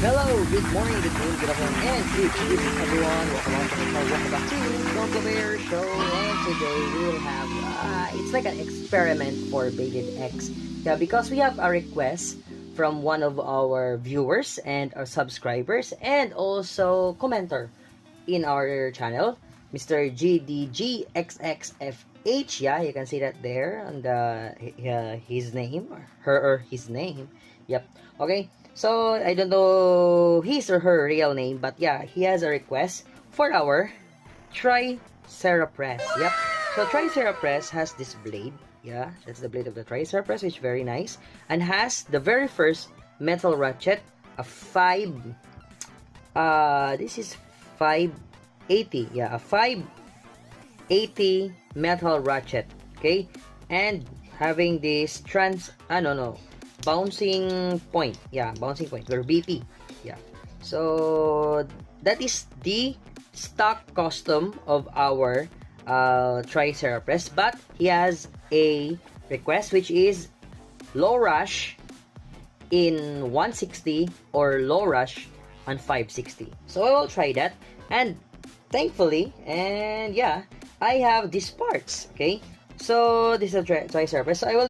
Hello, good morning, good noon, good afternoon, and good evening, everyone. Welcome back to Gongo Bear Show. And today we will have, it's like an experiment for Baited X. Yeah, because we have a request from one of our viewers and our subscribers, and also commenter in our channel, Mr. GDGXXFH. Yeah, you can see that there on the his name, or her or his name. Yep. Okay. So I don't know his or her real name, but yeah, he has a request for our Triceratops. Yep. So Triceratops has this blade. Yeah, that's the blade of the Triceratops, which is very nice, and has the very first metal ratchet, a this is 580. Yeah, a 580 metal ratchet. Okay, and having this bouncing point. Yeah, bouncing point, or BP. Yeah, so that is the stock custom of our Triceratops, but he has a request, which is low rush in 160 or low rush on 560. So I will try that, and thankfully, and yeah, I have these parts. Okay, so this is a Triceratops. So I will